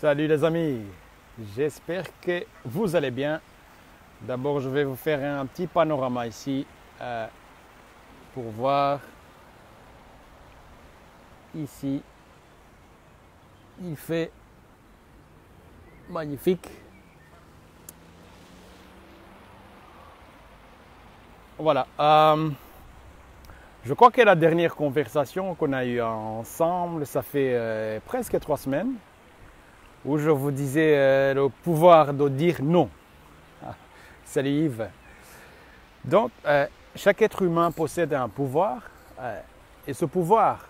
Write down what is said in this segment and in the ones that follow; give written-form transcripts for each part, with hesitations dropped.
Salut les amis, j'espère que vous allez bien. D'abord, je vais vous faire un petit panorama ici pour voir ici. Il fait magnifique. Voilà. Je crois que la dernière conversation qu'on a eue ensemble, ça fait presque 3 semaines, où je vous disais le pouvoir de dire non. Salut Yves. Donc, chaque être humain possède un pouvoir, et ce pouvoir,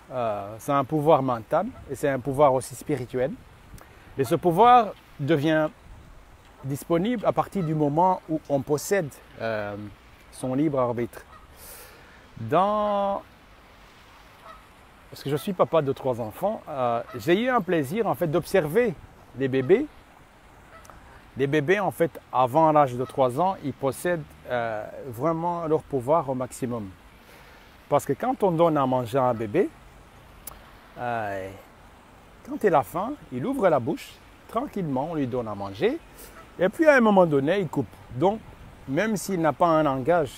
c'est un pouvoir mental, et c'est un pouvoir aussi spirituel. Et ce pouvoir devient disponible à partir du moment où on possède son libre arbitre. Parce que je suis papa de 3 enfants, j'ai eu un plaisir en fait d'observer les bébés. Les bébés, en fait, avant l'âge de 3 ans, ils possèdent vraiment leur pouvoir au maximum. Parce que quand on donne à manger à un bébé, quand il a faim, il ouvre la bouche, tranquillement, on lui donne à manger, et puis à un moment donné, il coupe. Donc, même s'il n'a pas un langage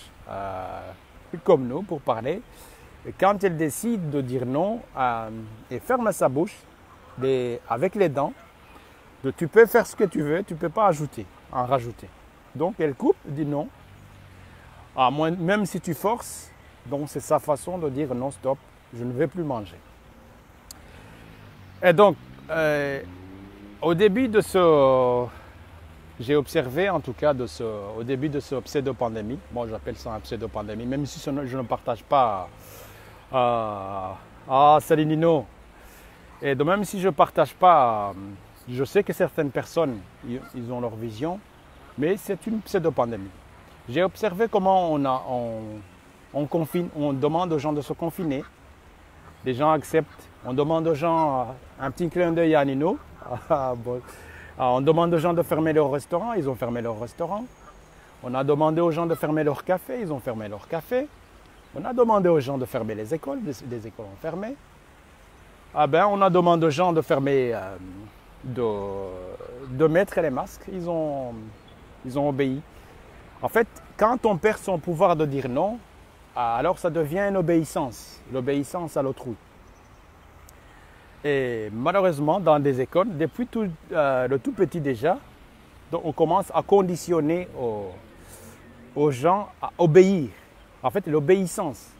comme nous pour parler, quand il décide de dire non, il ferme sa bouche avec les dents. Tu peux faire ce que tu veux, tu ne peux pas en rajouter. Donc elle coupe, dit non. Même si tu forces, donc c'est sa façon de dire non, stop, je ne vais plus manger. Et donc, au début de j'ai observé en tout cas au début de ce pseudo-pandémie, bon j'appelle ça un pseudo-pandémie, même si je ne partage pas. Salut Nino. Et donc même si je ne partage pas. Je sais que certaines personnes, ils ont leur vision, mais c'est une pseudo-pandémie. J'ai observé comment on demande aux gens de se confiner. Les gens acceptent. On demande aux gens un petit clin d'œil à Nino. On demande aux gens de fermer leur restaurant, ils ont fermé leur restaurant. On a demandé aux gens de fermer leur café, ils ont fermé leur café. On a demandé aux gens de fermer les écoles ont fermé. On a demandé aux gens de fermer... de mettre les masques, ils ont obéi. En fait, quand on perd son pouvoir de dire non, alors ça devient une l'obéissance à l'autrui. Et malheureusement, dans des écoles, depuis le tout petit déjà, donc on commence à conditionner aux gens à obéir. En fait, l'obéissance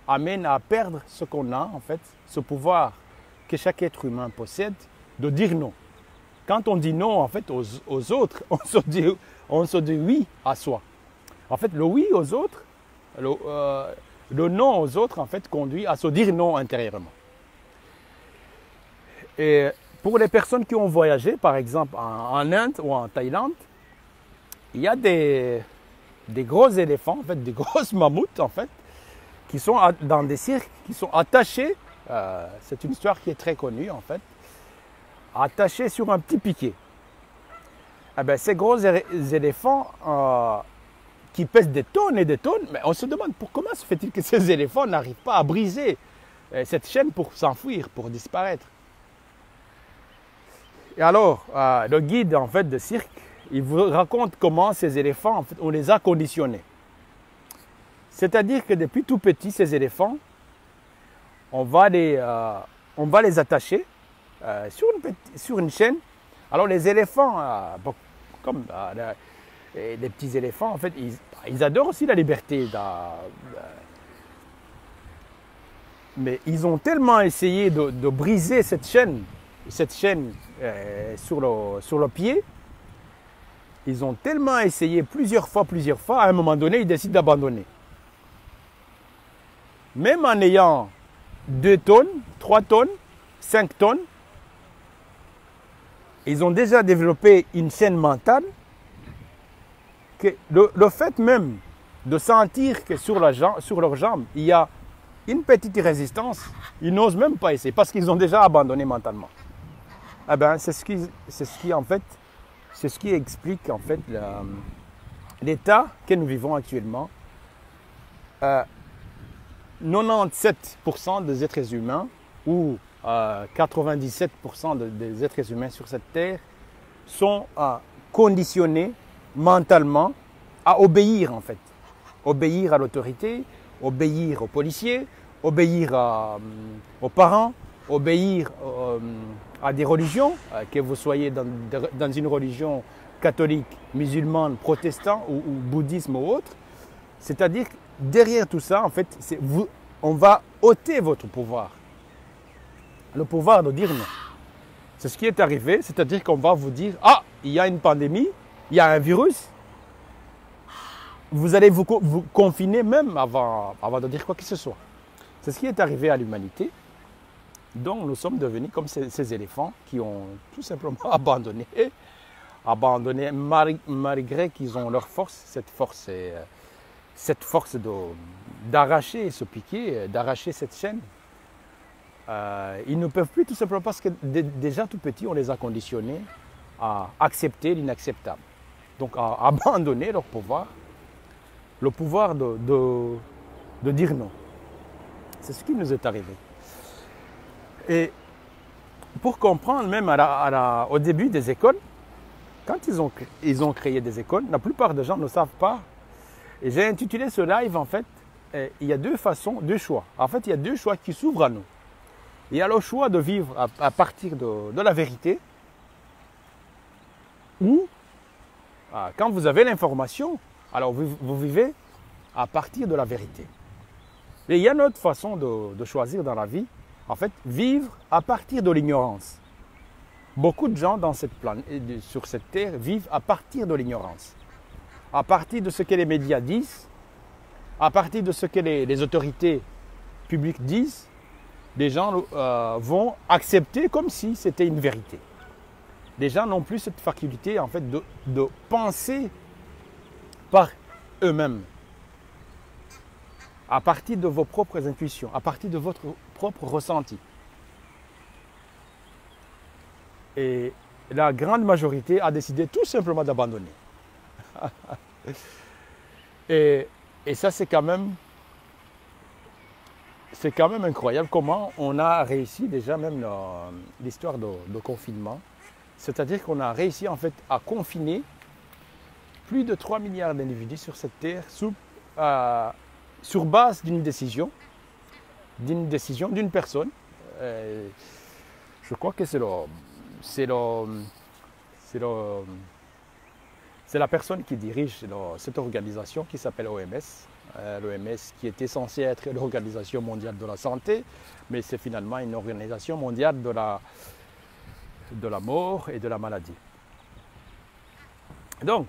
amène à perdre ce qu'on a, en fait, ce pouvoir que chaque être humain possède, de dire non. Quand on dit non, en fait, aux autres, on se dit oui à soi. En fait, le oui aux autres, le non aux autres, en fait, conduit à se dire non intérieurement. Et pour les personnes qui ont voyagé, par exemple, en Inde ou en Thaïlande, il y a des gros éléphants, en fait, des grosses mammouths, en fait, qui sont dans des cirques, qui sont attachés. C'est une histoire qui est très connue en fait, attachée sur un petit piquet. Ces gros éléphants qui pèsent des tonnes et des tonnes, mais on se demande comment se fait-il que ces éléphants n'arrivent pas à briser cette chaîne pour s'enfuir, pour disparaître. Et alors, le guide en fait de cirque, il vous raconte comment ces éléphants, en fait, on les a conditionnés. C'est-à-dire que depuis tout petit, ces éléphants, on va les attacher sur une chaîne. Alors les éléphants, comme les petits éléphants, en fait, ils adorent aussi la liberté. Mais ils ont tellement essayé de briser cette chaîne sur le pied. Ils ont tellement essayé plusieurs fois, à un moment donné, ils décident d'abandonner. Même en ayant 2 tonnes, 3 tonnes, 5 tonnes, ils ont déjà développé une chaîne mentale que le fait même de sentir que sur leurs jambes, il y a une petite résistance, ils n'osent même pas essayer parce qu'ils ont déjà abandonné mentalement. C'est ce qui explique en fait l'état que nous vivons actuellement. 97% des êtres humains ou 97% des êtres humains sur cette terre sont conditionnés mentalement à obéir en fait. Obéir à l'autorité, obéir aux policiers, obéir aux parents, obéir à des religions, que vous soyez dans une religion catholique, musulmane, protestant ou bouddhisme ou autre. C'est-à-dire que derrière tout ça, en fait, on va ôter votre pouvoir. Le pouvoir de dire non. C'est ce qui est arrivé, c'est-à-dire qu'on va vous dire, ah, il y a une pandémie, il y a un virus. Vous allez vous confiner même avant de dire quoi que ce soit. C'est ce qui est arrivé à l'humanité. Donc nous sommes devenus comme ces éléphants qui ont tout simplement abandonné malgré qu'ils ont leur force, cette force d'arracher ce piquet, d'arracher cette chaîne. Ils ne peuvent plus tout simplement parce que déjà tout petit, on les a conditionnés à accepter l'inacceptable. Donc à abandonner leur pouvoir, le pouvoir de dire non. C'est ce qui nous est arrivé. Et pour comprendre même au début des écoles, quand ils ont créé des écoles, la plupart des gens ne savent pas. Et j'ai intitulé ce live en fait, il y a deux choix. En fait, il y a deux choix qui s'ouvrent à nous. Il y a le choix de vivre à partir de la vérité, ou quand vous avez l'information, alors vous vivez à partir de la vérité. Et il y a une autre façon de choisir dans la vie, en fait, vivre à partir de l'ignorance. Beaucoup de gens sur cette terre vivent à partir de l'ignorance, à partir de ce que les médias disent, à partir de ce que les autorités publiques disent. Les gens vont accepter comme si c'était une vérité. Les gens n'ont plus cette faculté en fait de penser par eux-mêmes, à partir de vos propres intuitions, à partir de votre propre ressenti. Et la grande majorité a décidé tout simplement d'abandonner. et ça, c'est quand même incroyable comment on a réussi déjà même l'histoire de confinement. C'est-à-dire qu'on a réussi en fait à confiner plus de 3 milliards d'individus sur cette terre sur base d'une décision d'une personne. Je crois que c'est la personne qui dirige cette organisation qui s'appelle OMS. L'OMS qui était censée être l'Organisation mondiale de la santé, mais c'est finalement une organisation mondiale de la mort et de la maladie. Donc,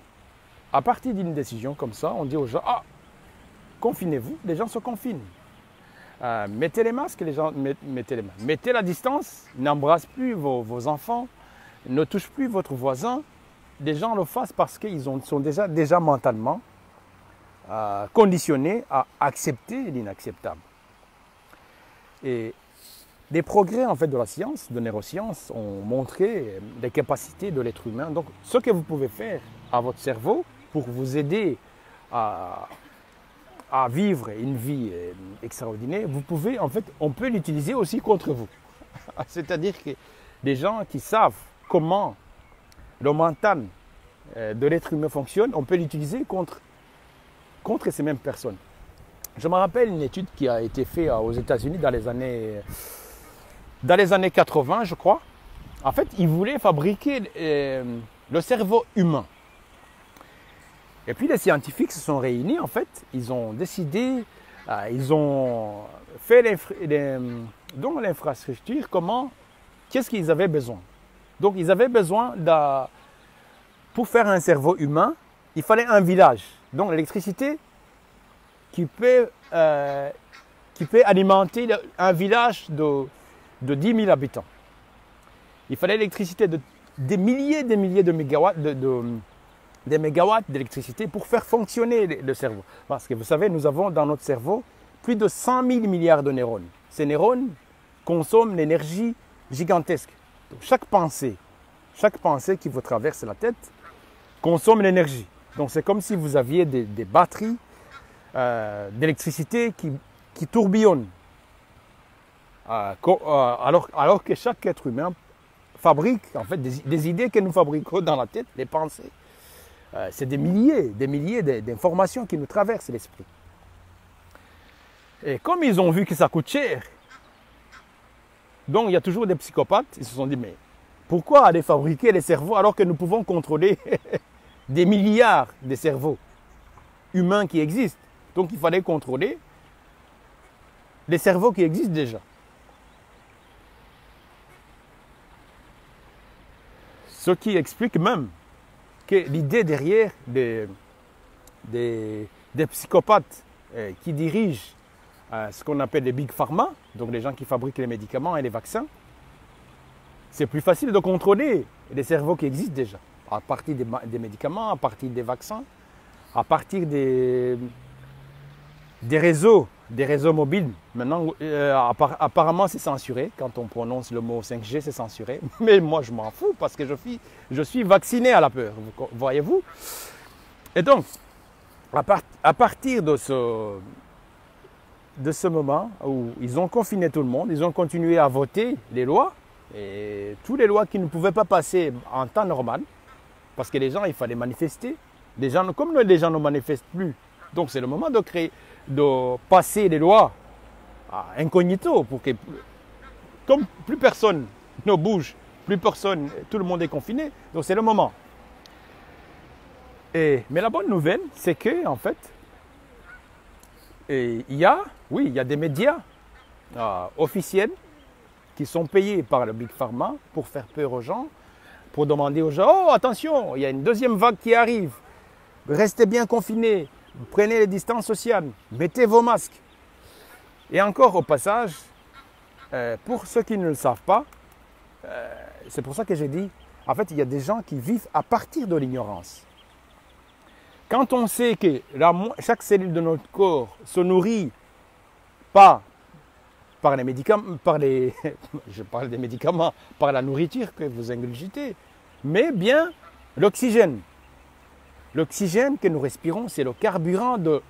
à partir d'une décision comme ça, on dit aux gens, confinez-vous, les gens se confinent. Mettez les masques, les gens mettez les masques. Mettez la distance, n'embrassez plus vos enfants, ne touchez plus votre voisin. Les gens le fassent parce qu'ils sont déjà mentalement conditionnés à accepter l'inacceptable. Et les progrès en fait de la science, de neurosciences, ont montré les capacités de l'être humain. Donc, ce que vous pouvez faire à votre cerveau pour vous aider à vivre une vie extraordinaire, on peut l'utiliser aussi contre vous. C'est-à-dire que les gens qui savent comment le mental de l'être humain fonctionne, on peut l'utiliser contre ces mêmes personnes. Je me rappelle une étude qui a été faite aux États-Unis dans les années 80, je crois. En fait, ils voulaient fabriquer le cerveau humain. Et puis les scientifiques se sont réunis, en fait, ils ont décidé, ils ont fait dans l'infrastructure qu'est-ce qu'ils avaient besoin. Donc ils avaient besoin pour faire un cerveau humain, il fallait un village. Donc l'électricité qui peut alimenter un village de 10 000 habitants. Il fallait l'électricité des milliers de mégawatts des mégawatts d'électricité pour faire fonctionner le cerveau. Parce que vous savez, nous avons dans notre cerveau plus de 100 000 milliards de neurones. Ces neurones consomment l'énergie gigantesque. Donc, chaque pensée qui vous traverse la tête consomme l'énergie. Donc c'est comme si vous aviez des batteries d'électricité qui tourbillonnent alors que chaque être humain fabrique en fait des idées que nous fabriquons dans la tête, des pensées. C'est des milliers d'informations qui nous traversent l'esprit. Et comme ils ont vu que ça coûte cher, donc il y a toujours des psychopathes, ils se sont dit, mais pourquoi aller fabriquer les cerveaux alors que nous pouvons contrôler des milliards de cerveaux humains qui existent? Donc il fallait contrôler les cerveaux qui existent déjà. Ce qui explique même que l'idée derrière des psychopathes qui dirigent ce qu'on appelle les big pharma, donc les gens qui fabriquent les médicaments et les vaccins, c'est plus facile de contrôler les cerveaux qui existent déjà, à partir des médicaments, à partir des vaccins, à partir des réseaux mobiles. Maintenant, apparemment, c'est censuré. Quand on prononce le mot 5G, c'est censuré. Mais moi, je m'en fous parce que je suis vacciné à la peur, voyez-vous. Et donc, à partir de ce moment où ils ont confiné tout le monde, ils ont continué à voter les lois, et toutes les lois qui ne pouvaient pas passer en temps normal, parce que les gens, il fallait manifester. Comme les gens ne manifestent plus, donc c'est le moment de passer les lois incognito, pour que, comme plus personne ne bouge, tout le monde est confiné, donc c'est le moment. Mais la bonne nouvelle, c'est que en fait, il y a des médias officiels qui sont payés par le Big Pharma pour faire peur aux gens, pour demander aux gens, oh attention, il y a une deuxième vague qui arrive, restez bien confinés, prenez les distances sociales, mettez vos masques. Et encore au passage, pour ceux qui ne le savent pas, c'est pour ça que j'ai dit, en fait, il y a des gens qui vivent à partir de l'ignorance. Quand on sait que chaque cellule de notre corps se nourrit pas par les médicaments, je parle des médicaments, par la nourriture que vous ingurgitez, mais bien l'oxygène. L'oxygène que nous respirons, c'est le carburant de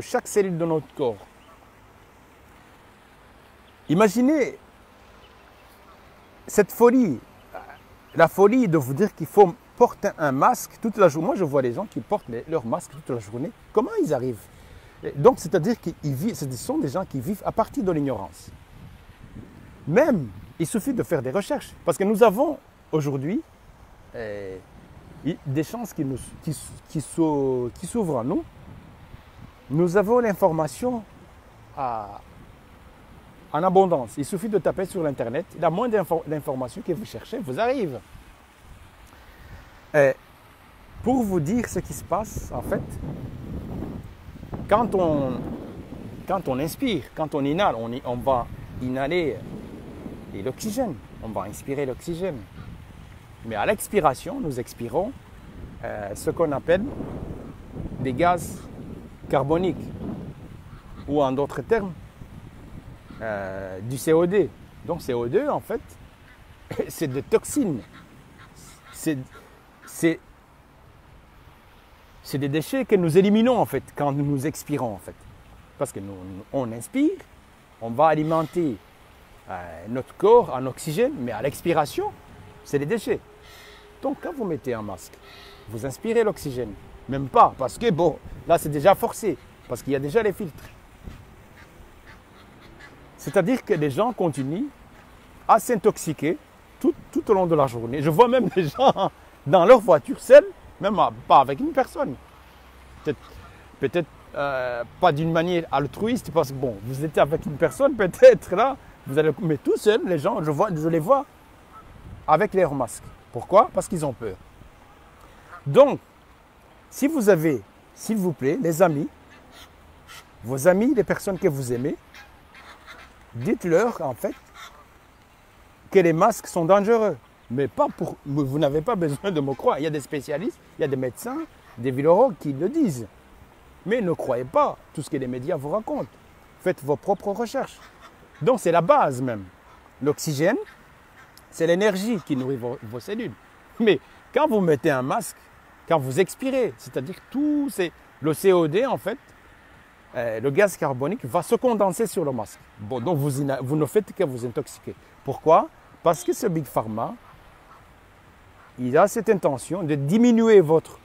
chaque cellule de notre corps. Imaginez cette folie, la folie de vous dire qu'il faut porter un masque toute la journée. Moi, je vois les gens qui portent leur masque toute la journée. Comment ils arrivent? Donc, c'est-à-dire que ce sont des gens qui vivent à partir de l'ignorance. Même, il suffit de faire des recherches. Parce que nous avons aujourd'hui des chances qui s'ouvrent à nous. Nous avons l'information en abondance. Il suffit de taper sur l'Internet. La moindre d'informations que vous cherchez vous arrive. Pour vous dire ce qui se passe, en fait, quand on inspire, quand on inhale, on va inhaler l'oxygène, on va inspirer l'oxygène. Mais à l'expiration, nous expirons ce qu'on appelle des gaz carboniques, ou en d'autres termes, du CO2. Donc CO2, en fait, c'est des toxines. C'est des déchets que nous éliminons en fait quand nous expirons en fait. Parce que on inspire, on va alimenter notre corps en oxygène, mais à l'expiration, c'est des déchets. Donc quand vous mettez un masque, vous inspirez l'oxygène. Même pas, parce que bon, là c'est déjà forcé, parce qu'il y a déjà les filtres. C'est-à-dire que les gens continuent à s'intoxiquer tout au long de la journée. Je vois même des gens dans leur voiture seuls, même pas avec une personne. Peut-être pas d'une manière altruiste, parce que bon, vous êtes avec une personne, peut-être là, mais tout seul, les gens, je les vois avec leurs masques. Pourquoi? Parce qu'ils ont peur. Donc, si vous avez, s'il vous plaît, les amis, vos amis, les personnes que vous aimez, dites-leur en fait que les masques sont dangereux. Mais pas pour. Vous n'avez pas besoin de me croire. Il y a des spécialistes, il y a des médecins, des virologues qui le disent. Mais ne croyez pas tout ce que les médias vous racontent. Faites vos propres recherches. Donc c'est la base même. L'oxygène, c'est l'énergie qui nourrit vos cellules. Mais quand vous mettez un masque, quand vous expirez, c'est-à-dire tout, c'est le CO2 en fait, le gaz carbonique va se condenser sur le masque. Bon, donc vous ne faites que vous intoxiquer. Pourquoi? Parce que ce Big Pharma, il a cette intention de diminuer votre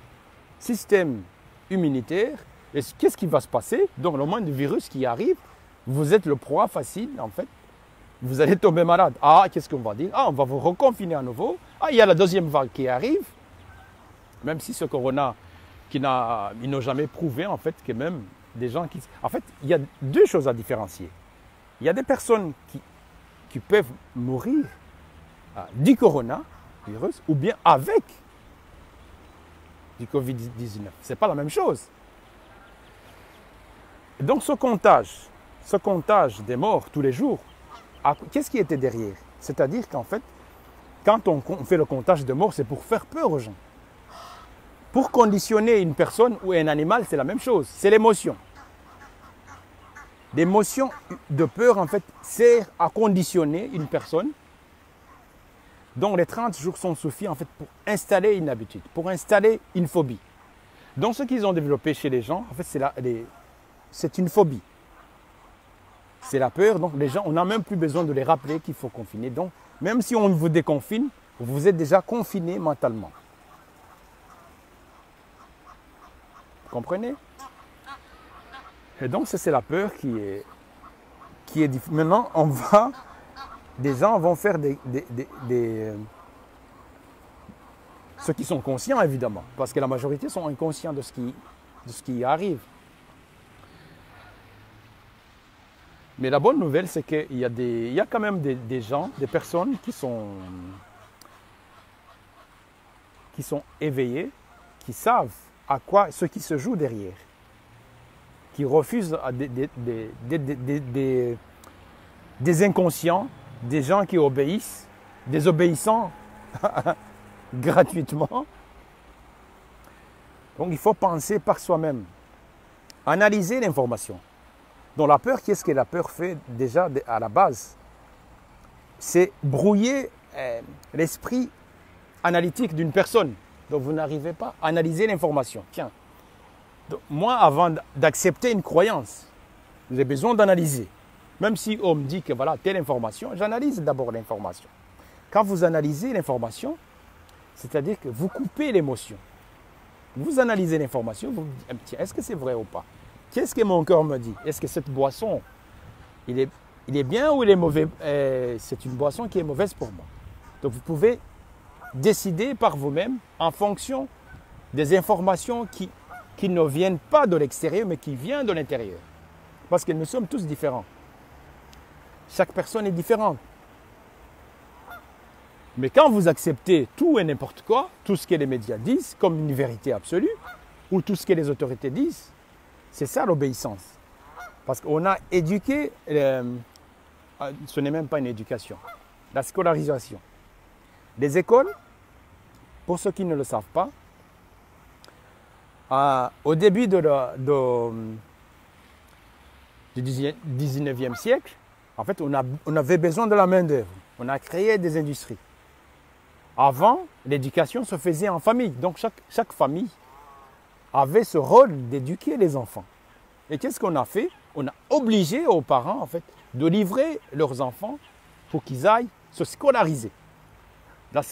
système immunitaire. Et qu'est-ce qui va se passer? Donc, le moindre virus qui arrive, vous êtes le proie facile, en fait. Vous allez tomber malade. Ah, qu'est-ce qu'on va dire? Ah, on va vous reconfiner à nouveau. Ah, il y a la deuxième vague qui arrive. Même si ce corona, ils n'ont jamais prouvé, en fait, que même des gens qui... En fait, il y a deux choses à différencier. Il y a des personnes qui peuvent mourir du coronavirus ou bien avec du Covid-19. Ce n'est pas la même chose. Donc, ce comptage des morts tous les jours, qu'est-ce qui était derrière? C'est-à-dire qu'en fait, quand on fait le comptage de morts, c'est pour faire peur aux gens. Pour conditionner une personne ou un animal, c'est la même chose. C'est l'émotion. L'émotion de peur, en fait, sert à conditionner une personne. Donc, les 30 jours sont suffisants, en fait, pour installer une habitude, pour installer une phobie. Donc, ce qu'ils ont développé chez les gens, en fait, c'est une phobie. C'est la peur. Donc, les gens, on n'a même plus besoin de les rappeler qu'il faut confiner. Donc, même si on vous déconfine, vous êtes déjà confiné mentalement. Vous comprenez? Et donc, c'est la peur qui est difficile. Maintenant, des gens vont faire ceux qui sont conscients, évidemment, parce que la majorité sont inconscients de ce qui arrive. Mais la bonne nouvelle, c'est qu'il y a quand même des gens, des personnes qui sont éveillés, qui savent ce qui se joue derrière, qui refusent des inconscients, des gens qui obéissent, des obéissants gratuitement. Donc il faut penser par soi-même, analyser l'information. Donc la peur, qu'est-ce que la peur fait déjà à la base? C'est brouiller l'esprit analytique d'une personne. Donc vous n'arrivez pas à analyser l'information. Tiens, donc, moi avant d'accepter une croyance, j'ai besoin d'analyser. Même si on me dit que voilà, telle information, j'analyse d'abord l'information. Quand vous analysez l'information, c'est-à-dire que vous coupez l'émotion. Vous analysez l'information, vous vous dites, tiens, est-ce que c'est vrai ou pas? Qu'est-ce que mon cœur me dit? Est-ce que cette boisson, il est bien ou il est mauvais? C'est une boisson qui est mauvaise pour moi. Donc vous pouvez décider par vous-même en fonction des informations qui ne viennent pas de l'extérieur, mais qui viennent de l'intérieur. Parce que nous sommes tous différents. Chaque personne est différente. Mais quand vous acceptez tout et n'importe quoi, tout ce que les médias disent comme une vérité absolue, ou tout ce que les autorités disent, c'est ça l'obéissance. Parce qu'on a éduqué, ce n'est même pas une éducation, la scolarisation. Les écoles, pour ceux qui ne le savent pas, au début du 19e siècle, en fait, on avait besoin de la main-d'œuvre. On a créé des industries. Avant, l'éducation se faisait en famille. Donc, chaque famille avait ce rôle d'éduquer les enfants. Et qu'est-ce qu'on a fait? On a obligé aux parents, en fait, de livrer leurs enfants pour qu'ils aillent se scolariser. La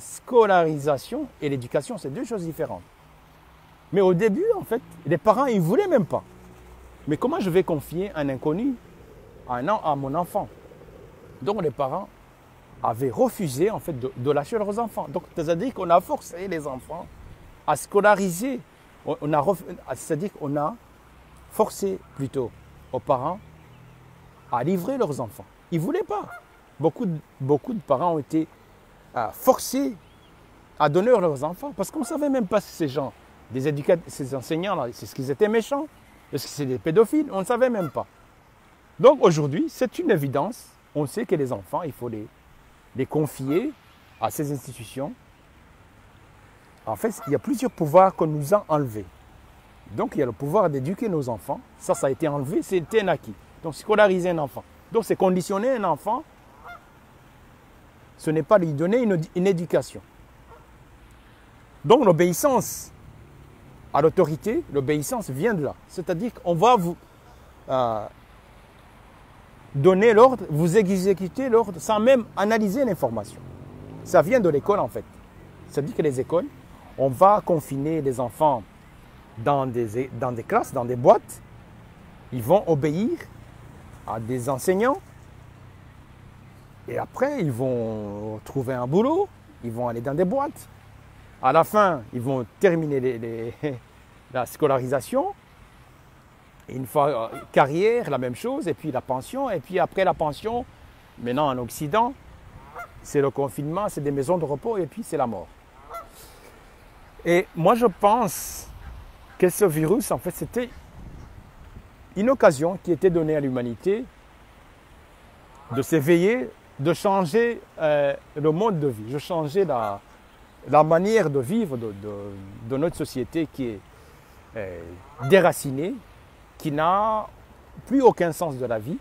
scolarisation et l'éducation, c'est deux choses différentes. Mais au début, en fait, les parents, ils ne voulaient même pas. Mais comment je vais confier un inconnu à mon enfant? Donc les parents avaient refusé en fait de lâcher leurs enfants. Donc c'est-à-dire qu'on a forcé les enfants à scolariser. C'est-à-dire qu'on a forcé plutôt aux parents à livrer leurs enfants. Ils ne voulaient pas. Beaucoup de parents ont été forcés à donner leurs enfants parce qu'on ne savait même pas si ces gens, ces enseignants-là, est-ce qu'ils étaient méchants? Est-ce que c'est des pédophiles? On ne savait même pas. Donc aujourd'hui, c'est une évidence. On sait que les enfants, il faut les confier à ces institutions. En fait, il y a plusieurs pouvoirs qu'on nous a enlevés. Donc il y a le pouvoir d'éduquer nos enfants. Ça a été enlevé, c'était un acquis. Donc scolariser un enfant. Donc c'est conditionner un enfant. Ce n'est pas lui donner une éducation. Donc l'obéissance à l'autorité, l'obéissance vient de là. C'est-à-dire qu'on va vous donner l'ordre, vous exécuter l'ordre sans même analyser l'information. Ça vient de l'école en fait. C'est-à-dire que les écoles, on va confiner les enfants dans des classes, dans des boîtes. Ils vont obéir à des enseignants. Et après, ils vont trouver un boulot. Ils vont aller dans des boîtes. À la fin, ils vont terminer la scolarisation. Et une fois carrière, la même chose. Et puis la pension. Et puis après la pension, maintenant en Occident, c'est le confinement, c'est des maisons de repos. Et puis c'est la mort. Et moi, je pense que ce virus, en fait, c'était une occasion qui était donnée à l'humanité de s'éveiller, de changer le mode de vie, de changer la manière de vivre de notre société qui est déracinée, qui n'a plus aucun sens de la vie,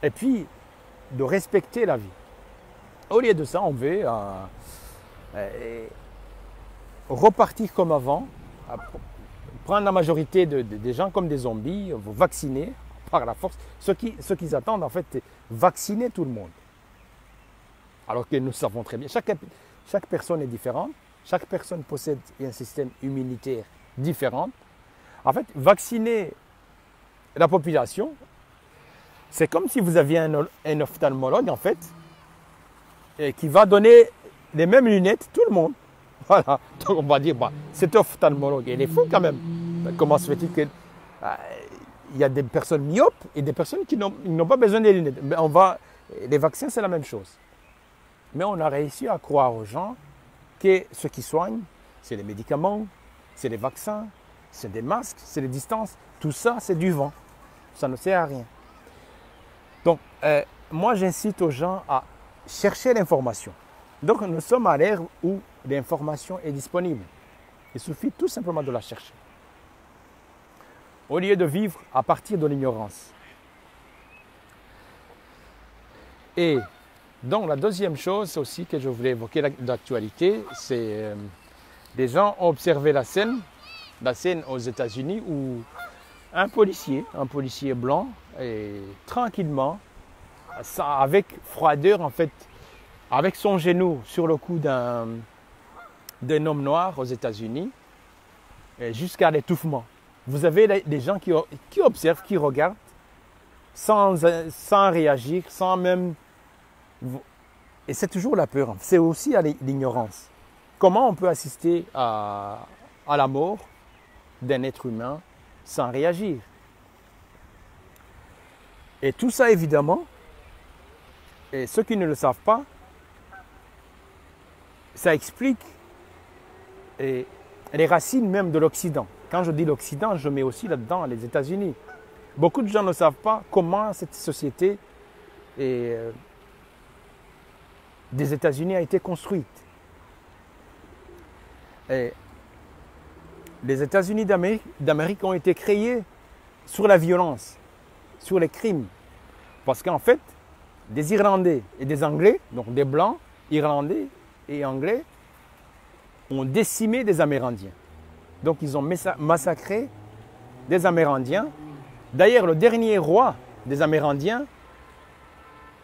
et puis de respecter la vie. Au lieu de ça, on veut repartir comme avant, prendre la majorité des gens comme des zombies, vous vacciner par la force. Ce qu'ils attendent, en fait, c'est vacciner tout le monde. Alors que nous savons très bien, chaque personne est différente, chaque personne possède un système immunitaire différent. En fait, vacciner la population, c'est comme si vous aviez un ophtalmologue, en fait, et qui va donner les mêmes lunettes tout le monde. Voilà, donc on va dire, bah, cet ophtalmologue, il est fou quand même. Comment se fait-il qu'il y a des personnes myopes et des personnes qui n'ont pas besoin des lunettes. Mais les vaccins, c'est la même chose. Mais on a réussi à croire aux gens que ce qui soigne, c'est les médicaments, c'est les vaccins, c'est des masques, c'est les distances. Tout ça, c'est du vent. Ça ne sert à rien. Donc, moi, j'incite aux gens à chercher l'information. Donc, nous sommes à l'ère où l'information est disponible. Il suffit tout simplement de la chercher. Au lieu de vivre à partir de l'ignorance. Et donc, la deuxième chose aussi que je voulais évoquer d'actualité, c'est des gens ont observé la scène aux États-Unis où un policier blanc, et tranquillement, avec froideur en fait, avec son genou sur le cou d'un homme noir aux États-Unis, jusqu'à l'étouffement. Vous avez des gens qui observent, qui regardent, sans réagir, sans même... Et c'est toujours la peur, c'est aussi à l'ignorance. Comment on peut assister à la mort d'un être humain sans réagir? Et tout ça, évidemment, et ceux qui ne le savent pas, ça explique les racines même de l'Occident. Quand je dis l'Occident, je mets aussi là-dedans les États-Unis. Beaucoup de gens ne savent pas comment cette société des États-Unis a été construite. Et les États-Unis d'Amérique ont été créés sur la violence, sur les crimes. Parce qu'en fait, des Irlandais et des Anglais, donc des Blancs, Irlandais et Anglais, ont décimé des Amérindiens. Donc ils ont massacré des Amérindiens. D'ailleurs, le dernier roi des Amérindiens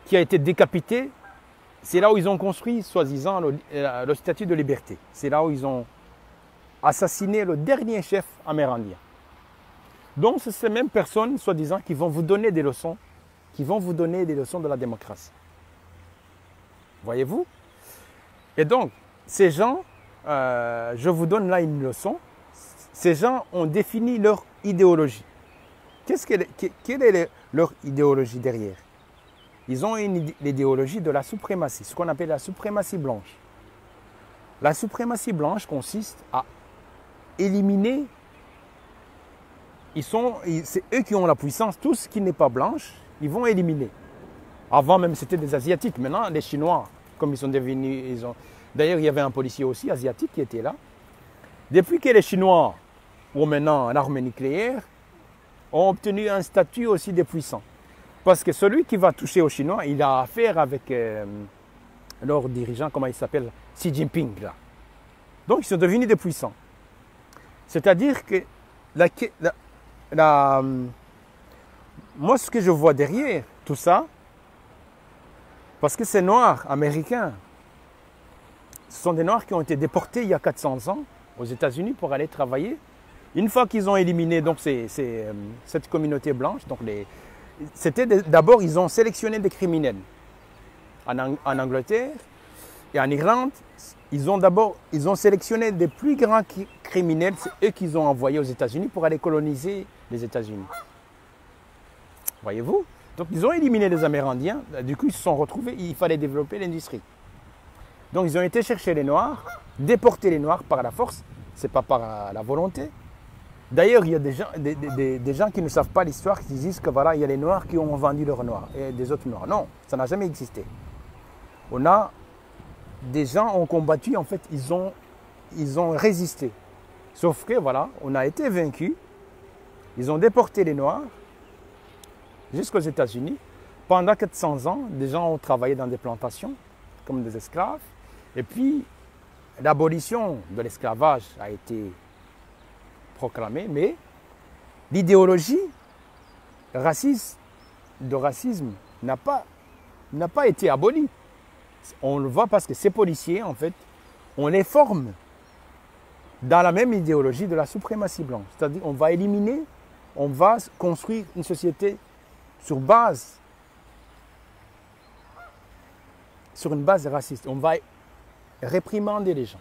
qui a été décapité, c'est là où ils ont construit, soi-disant, le statut de liberté. C'est là où ils ont assassiné le dernier chef amérindien. Donc, c'est ces mêmes personnes, soi-disant, qui vont vous donner des leçons, de la démocratie. Voyez-vous? Et donc, ces gens, je vous donne là une leçon, ces gens ont défini leur idéologie. Quelle est leur idéologie derrière? Ils ont l'idéologie de la suprématie, ce qu'on appelle la suprématie blanche. La suprématie blanche consiste à éliminer, c'est eux qui ont la puissance, tout ce qui n'est pas blanche, ils vont éliminer. Avant même c'était des Asiatiques, maintenant les Chinois, comme ils sont devenus, d'ailleurs il y avait un policier aussi asiatique qui était là. Depuis que les Chinois ont maintenant l'arme nucléaire, ont obtenu un statut aussi de puissant. Parce que celui qui va toucher aux Chinois, il a affaire avec leur dirigeant, comment il s'appelle, Xi Jinping. Là. Donc ils sont devenus des puissants. C'est-à-dire que la- moi, ce que je vois derrière tout ça, parce que ces Noirs américains, ce sont des Noirs qui ont été déportés il y a 400 ans aux États-Unis pour aller travailler. Une fois qu'ils ont éliminé donc, cette communauté blanche, donc d'abord ils ont sélectionné des criminels. En Angleterre et en Irlande, ils ont sélectionné des plus grands criminels, c'est eux qu'ils ont envoyés aux États-Unis pour aller coloniser les États-Unis. Voyez-vous? Donc ils ont éliminé les Amérindiens, du coup ils se sont retrouvés, il fallait développer l'industrie. Donc ils ont été chercher les Noirs, déporter les Noirs par la force, ce n'est pas par la volonté. D'ailleurs, il y a des gens qui ne savent pas l'histoire, qui disent que voilà, il y a les Noirs qui ont vendu leurs Noirs et des autres Noirs. Non, ça n'a jamais existé. Des gens ont combattu, en fait, ils ont résisté. Sauf que voilà, on a été vaincus. Ils ont déporté les Noirs jusqu'aux États-Unis. Pendant 400 ans, des gens ont travaillé dans des plantations comme des esclaves. Et puis, l'abolition de l'esclavage a été proclamée, mais l'idéologie de racisme n'a pas été abolie. On le voit parce que ces policiers, en fait, on les forme dans la même idéologie de la suprématie blanche. C'est-à-dire on va éliminer, on va construire une société sur une base raciste. On va réprimander les gens.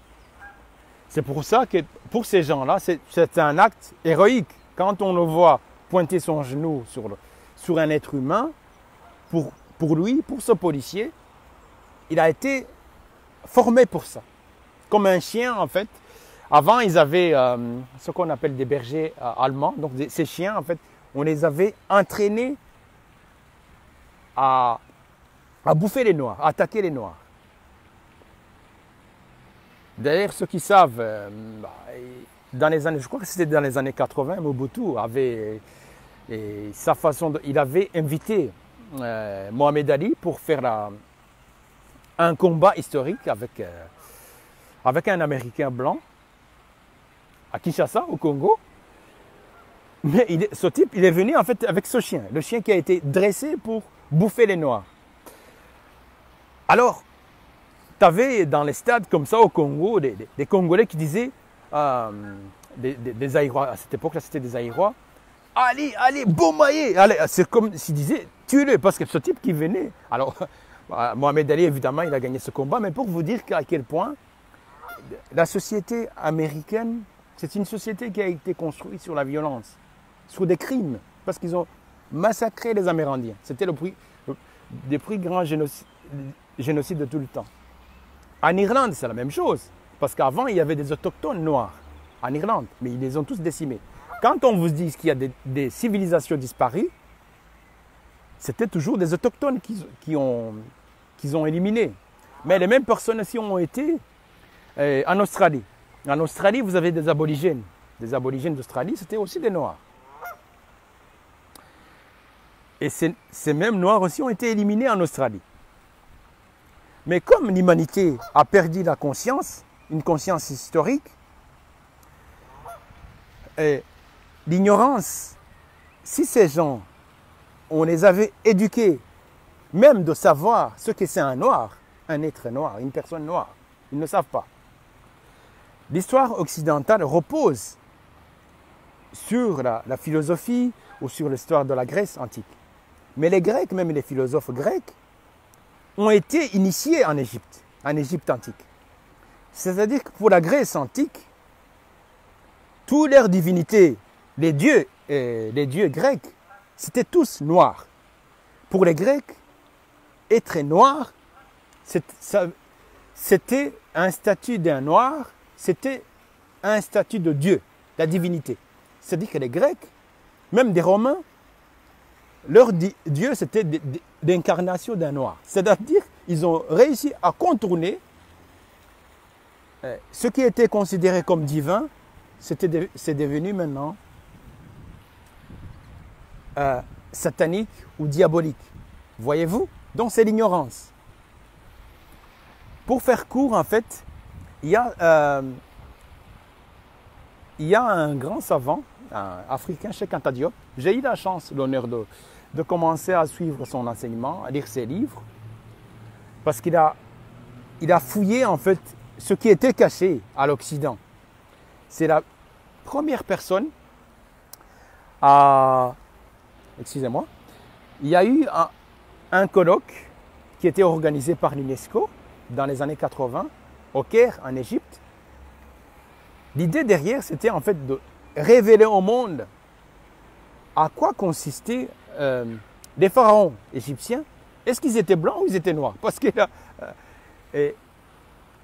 C'est pour ça que pour ces gens-là, c'est un acte héroïque. Quand on le voit pointer son genou sur un être humain, pour lui, pour ce policier, il a été formé pour ça. Comme un chien, en fait. Avant, ils avaient ce qu'on appelle des bergers allemands. Donc, ces chiens, en fait, on les avait entraînés à bouffer les Noirs, à attaquer les Noirs. D'ailleurs, ceux qui savent, je crois que c'était dans les années 80, Mobutu avait sa façon il avait invité Mohamed Ali pour faire un combat historique avec un Américain blanc à Kinshasa, au Congo. Mais ce type, il est venu en fait avec ce chien, le chien qui a été dressé pour bouffer les Noirs. Alors, tu avais dans les stades comme ça au Congo des Congolais qui disaient, des Aïrois, à cette époque-là c'était des Aïrois, allez, Bomaye, allez, c'est comme s'ils disaient, tuez-le, parce que ce type qui venait, alors Mohamed Ali évidemment il a gagné ce combat, mais pour vous dire à quel point la société américaine, c'est une société qui a été construite sur la violence, sur des crimes, parce qu'ils ont massacré les Amérindiens. C'était des plus grands génocides de tout le temps. En Irlande, c'est la même chose. Parce qu'avant, il y avait des autochtones noirs en Irlande, mais ils les ont tous décimés. Quand on vous dit qu'il y a des civilisations disparues, c'était toujours des autochtones qu'ils ont éliminés. Mais les mêmes personnes aussi ont été en Australie. En Australie, vous avez des aborigènes. Des aborigènes d'Australie, c'était aussi des Noirs. Et ces mêmes Noirs aussi ont été éliminés en Australie. Mais comme l'humanité a perdu la conscience, une conscience historique, l'ignorance, si ces gens, on les avait éduqués, même de savoir ce que c'est un noir, un être noir, une personne noire, ils ne savent pas. L'histoire occidentale repose sur la philosophie ou sur l'histoire de la Grèce antique. Mais les Grecs, même les philosophes grecs, ont été initiés en Égypte antique. C'est-à-dire que pour la Grèce antique, toutes leurs divinités, les dieux grecs, c'était tous noirs. Pour les Grecs, être noir, c'était un statut d'un noir, c'était un statut de Dieu, la divinité. C'est-à-dire que les Grecs, même des Romains, leur Dieu, c'était l'incarnation d'un noir. C'est-à-dire qu'ils ont réussi à contourner ce qui était considéré comme divin, c'est devenu maintenant satanique ou diabolique. Voyez-vous? Donc c'est l'ignorance. Pour faire court, en fait, il y il y a un grand savant africain, Cheikh Anta Diop. J'ai eu la chance, l'honneur de commencer à suivre son enseignement, à lire ses livres, parce qu'il a fouillé en fait ce qui était caché à l'Occident. C'est la première personne à... Excusez-moi. Il y a eu un colloque qui était organisé par l'UNESCO dans les années 80 au Caire, en Égypte. L'idée derrière, c'était en fait de révéler au monde à quoi consistaient les pharaons égyptiens. Est-ce qu'ils étaient blancs ou ils étaient noirs? Parce que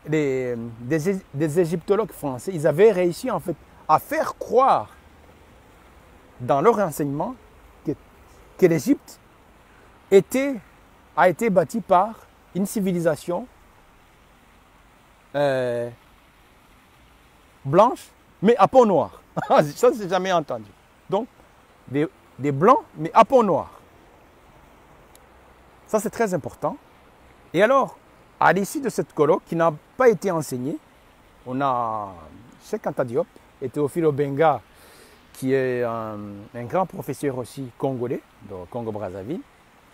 des égyptologues français, ils avaient réussi en fait à faire croire dans leur enseignement que l'Égypte a été bâtie par une civilisation blanche, mais à peau noire. Ça, je n'ai jamais entendu. Donc, des blancs, mais à peau noire. Ça, c'est très important. Et alors, à l'issue de cette colloque qui n'a pas été enseignée, on a Cheikh Anta Diop et Théophile Obenga, qui est un grand professeur aussi congolais, de Congo-Brazzaville.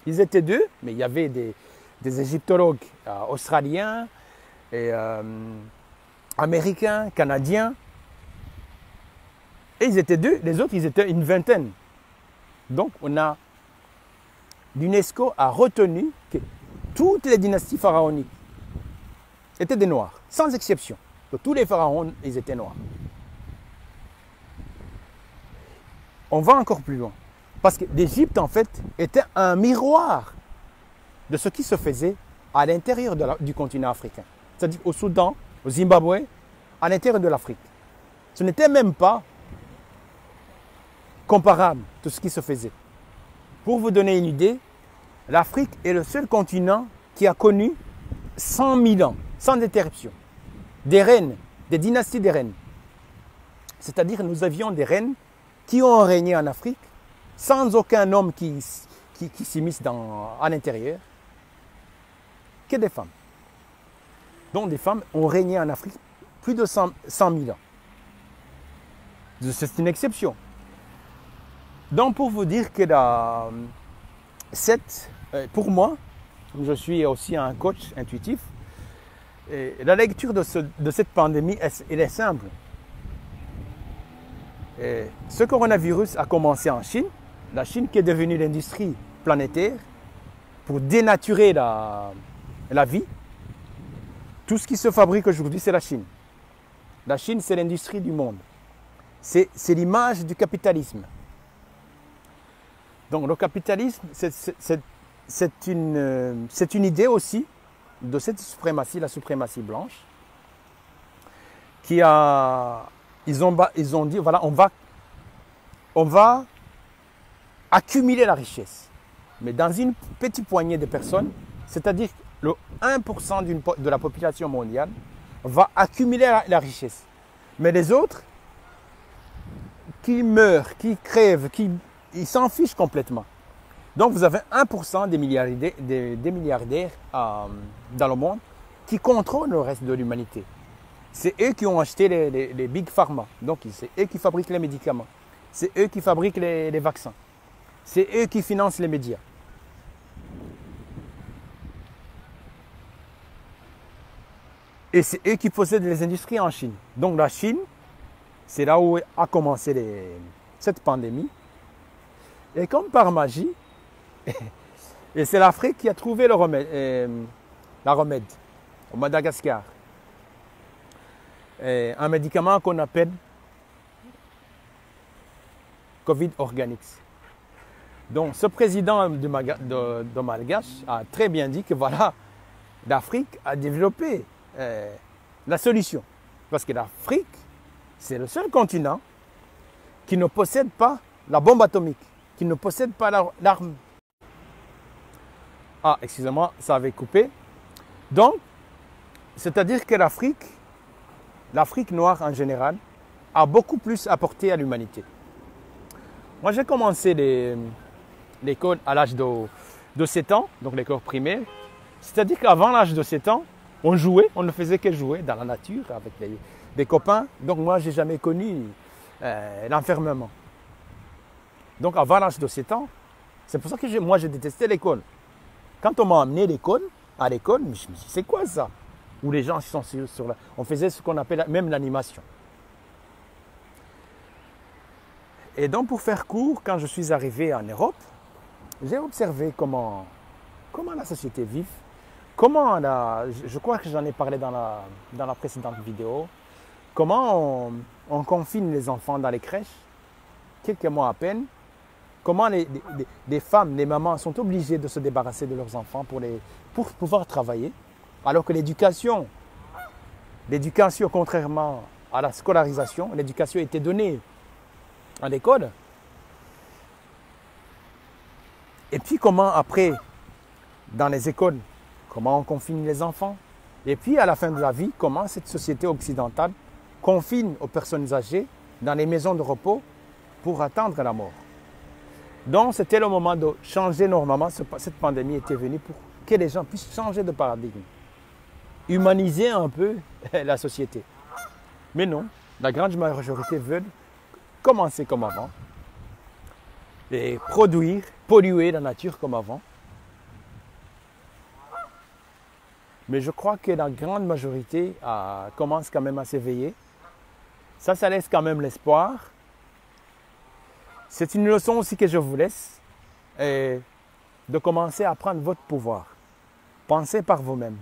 Ils étaient deux, mais il y avait des égyptologues australiens, et, américains, canadiens. Et ils étaient deux, les autres, ils étaient une vingtaine. Donc, l'UNESCO a retenu que toutes les dynasties pharaoniques étaient des Noirs, sans exception. Donc, tous les pharaons, ils étaient noirs. On va encore plus loin. Parce que l'Égypte, en fait, était un miroir de ce qui se faisait à l'intérieur du continent africain. C'est-à-dire au Soudan, au Zimbabwe, à l'intérieur de l'Afrique. Ce n'était même pas comparable de ce qui se faisait. Pour vous donner une idée, l'Afrique est le seul continent qui a connu 100 000 ans, sans interruption, des reines, des dynasties de reines. C'est-à-dire que nous avions des reines qui ont régné en Afrique sans aucun homme qui s'immisce à l'intérieur, que des femmes. Donc des femmes ont régné en Afrique plus de 100 000 ans. C'est une exception. Donc pour vous dire que pour moi, je suis aussi un coach intuitif, et la lecture de cette pandémie, elle est simple. Et ce coronavirus a commencé en Chine, la Chine qui est devenue l'industrie planétaire pour dénaturer la vie. Tout ce qui se fabrique aujourd'hui, c'est la Chine. La Chine, c'est l'industrie du monde. C'est l'image du capitalisme. Donc le capitalisme, c'est une idée aussi de cette suprématie, la suprématie blanche, ils ont dit, voilà, on va accumuler la richesse. Mais dans une petite poignée de personnes, c'est-à-dire le 1% de la population mondiale va accumuler la richesse. Mais les autres, qui meurent, qui crèvent, ils s'en fichent complètement. Donc vous avez 1% des milliardaires dans le monde qui contrôlent le reste de l'humanité. C'est eux qui ont acheté les big pharma. Donc c'est eux qui fabriquent les médicaments. C'est eux qui fabriquent les vaccins. C'est eux qui financent les médias. Et c'est eux qui possèdent les industries en Chine. Donc la Chine, c'est là où a commencé cette pandémie. Et comme par magie, et c'est l'Afrique qui a trouvé la remède au Madagascar. Un médicament qu'on appelle Covid Organics. Donc ce président de Malgache a très bien dit que voilà, l'Afrique a développé la solution. Parce que l'Afrique, c'est le seul continent qui ne possède pas la bombe atomique, qui ne possède pas l'arme. Ah, excusez-moi, ça avait coupé. Donc, c'est-à-dire que l'Afrique noire en général, a beaucoup plus apporté à l'humanité. Moi, j'ai commencé l'école à l'âge de 7 ans, donc l'école primaire. C'est-à-dire qu'avant l'âge de 7 ans, on jouait, on ne faisait que jouer dans la nature avec des copains. Donc moi, je n'ai jamais connu l'enfermement. Donc avant l'âge de 7 ans, c'est pour ça que moi je détestais l'école. Quand on m'a amené à l'école, je me suis dit, c'est quoi ça? Où les gens sont sur la... On faisait ce qu'on appelle même l'animation. Et donc pour faire court, quand je suis arrivé en Europe, j'ai observé comment la société vit, je crois que j'en ai parlé dans la précédente vidéo, comment on confine les enfants dans les crèches, quelques mois à peine, comment les femmes, les mamans sont obligées de se débarrasser de leurs enfants pour pouvoir travailler, alors que l'éducation, contrairement à la scolarisation, l'éducation était donnée à l'école. Et puis comment après, dans les écoles, comment on confine les enfants. Et puis à la fin de la vie, comment cette société occidentale confine aux personnes âgées dans les maisons de repos pour attendre la mort. Donc c'était le moment de changer normalement. Cette pandémie était venue pour que les gens puissent changer de paradigme. Humaniser un peu la société. Mais non, la grande majorité veulent commencer comme avant. Et produire, polluer la nature comme avant. Mais je crois que la grande majorité commence quand même à s'éveiller. Ça laisse quand même l'espoir. C'est une leçon aussi que je vous laisse. De commencer à prendre votre pouvoir. Pensez par vous-même.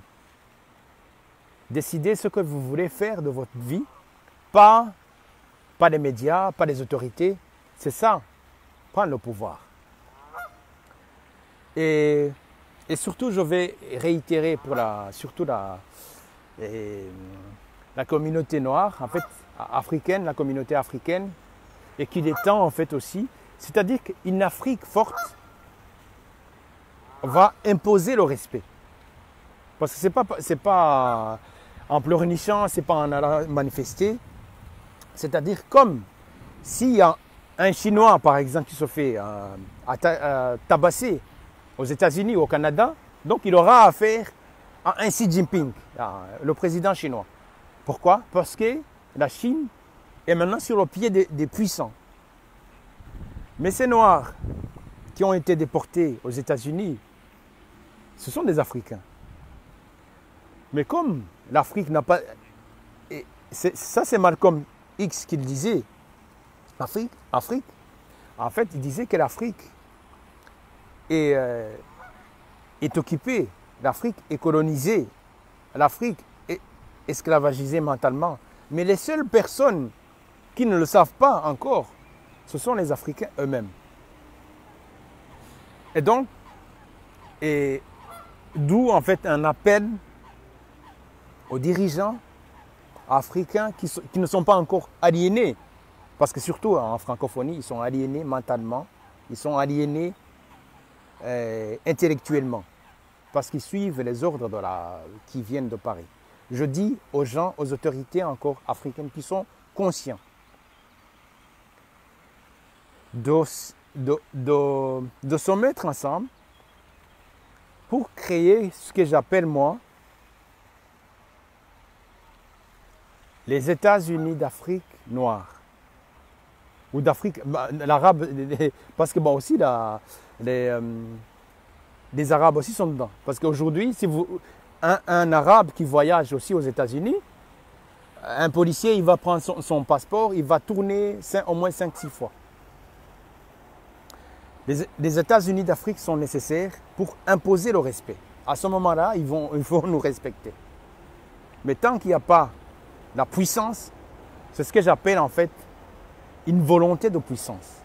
Décidez ce que vous voulez faire de votre vie. Pas les médias, pas les autorités. C'est ça. Prendre le pouvoir. Et surtout, je vais réitérer surtout la communauté noire, en fait, africaine, la communauté africaine, et qu'il est temps, en fait, aussi. C'est-à-dire qu'une Afrique forte va imposer le respect. Parce que c'est pas en pleurnichant, c'est pas en allant manifester. C'est-à-dire comme s'il y a un Chinois, par exemple, qui se fait tabasser aux États-Unis ou au Canada, donc il aura affaire à un Xi Jinping, le président chinois. Pourquoi? Parce que la Chine est maintenant sur le pied des puissants. Mais ces Noirs qui ont été déportés aux États-Unis, ce sont des Africains. Mais comme l'Afrique n'a pas... Ça, c'est Malcolm X qui le disait. Afrique. En fait, il disait que l'Afrique est occupée, l'Afrique est colonisée, l'Afrique est esclavagisée mentalement. Mais les seules personnes qui ne le savent pas encore, ce sont les Africains eux-mêmes. Et donc, d'où en fait un appel aux dirigeants africains qui ne sont pas encore aliénés. Parce que surtout en francophonie, ils sont aliénés mentalement, ils sont aliénés intellectuellement. Parce qu'ils suivent les ordres qui viennent de Paris. Je dis aux gens, aux autorités encore africaines qui sont conscients de se mettre ensemble pour créer ce que j'appelle moi les États-Unis d'Afrique noire. Ou d'Afrique, l'arabe, parce que bon aussi les Arabes aussi sont dedans. Parce qu'aujourd'hui, si un Arabe qui voyage aussi aux États-Unis, un policier, il va prendre son passeport, il va tourner au moins 5-6 fois. Les États-Unis d'Afrique sont nécessaires pour imposer le respect. À ce moment-là, il faut nous respecter. Mais tant qu'il n'y a pas la puissance, c'est ce que j'appelle en fait une volonté de puissance.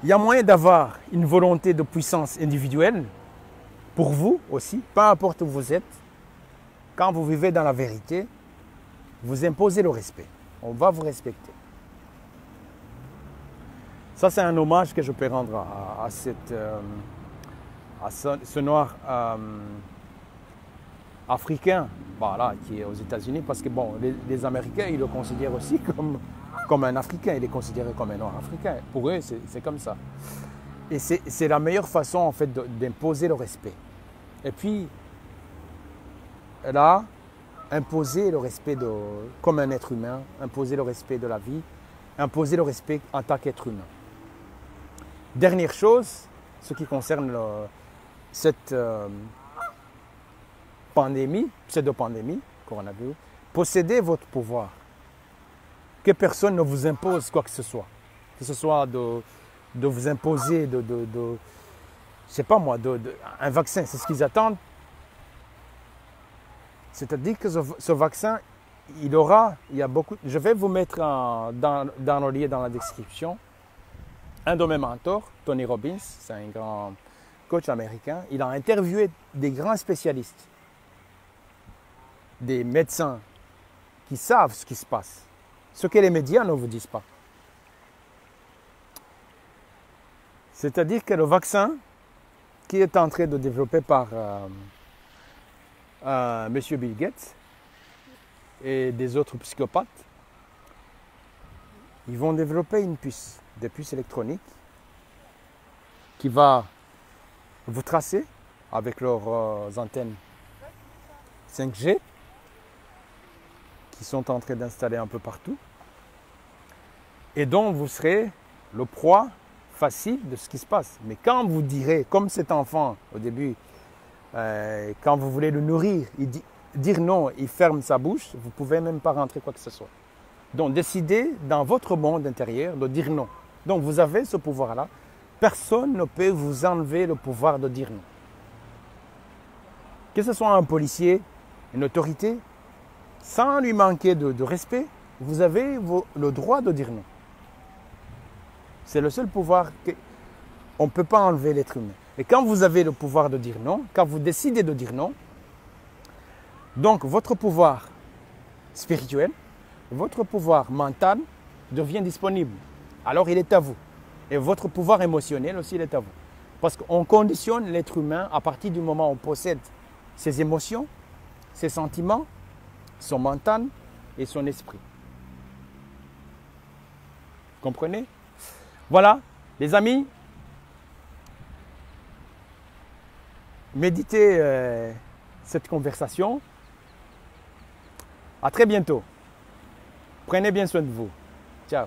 Il y a moyen d'avoir une volonté de puissance individuelle pour vous aussi, peu importe où vous êtes. Quand vous vivez dans la vérité, vous imposez le respect. On va vous respecter. Ça, c'est un hommage que je peux rendre à ce noir africain, voilà, qui est aux États-Unis, parce que bon, les Américains, ils le considèrent aussi comme un Africain, il est considéré comme un noir africain. Pour eux, c'est comme ça. Et c'est la meilleure façon, en fait, d'imposer le respect. Et puis, là, imposer le respect comme un être humain, imposer le respect de la vie, imposer le respect en tant qu'être humain. Dernière chose, ce qui concerne cette pandémie, pseudo-pandémie, coronavirus, possédez votre pouvoir. Que personne ne vous impose quoi que ce soit de vous imposer, je sais pas moi, un vaccin, c'est ce qu'ils attendent. C'est-à-dire que ce vaccin, il y a beaucoup. Je vais vous mettre dans le lien dans la description. Un de mes mentors, Tony Robbins, c'est un grand coach américain, il a interviewé des grands spécialistes, des médecins qui savent ce qui se passe, ce que les médias ne vous disent pas. C'est-à-dire que le vaccin qui est en train de développer par M. Bill Gates et des autres psychopathes, ils vont développer une puce, des puces électroniques qui va vous tracer avec leurs antennes 5G qui sont en train d'installer un peu partout et dont vous serez le proie facile de ce qui se passe. Mais quand vous direz, comme cet enfant au début, quand vous voulez le nourrir, dire non, il ferme sa bouche, vous ne pouvez même pas rentrer quoi que ce soit. Donc décidez dans votre monde intérieur de dire non. Donc vous avez ce pouvoir-là. Personne ne peut vous enlever le pouvoir de dire non. Que ce soit un policier, une autorité, sans lui manquer de respect, vous avez le droit de dire non. C'est le seul pouvoir qu'on ne peut pas enlever l'être humain. Et quand vous avez le pouvoir de dire non, quand vous décidez de dire non, donc votre pouvoir spirituel, votre pouvoir mental devient disponible. Alors il est à vous. Et votre pouvoir émotionnel aussi, il est à vous. Parce qu'on conditionne l'être humain à partir du moment où on possède ses émotions, ses sentiments, son mental et son esprit. Vous comprenez? Voilà, les amis, méditez cette conversation. À très bientôt. Prenez bien soin de vous. Ciao.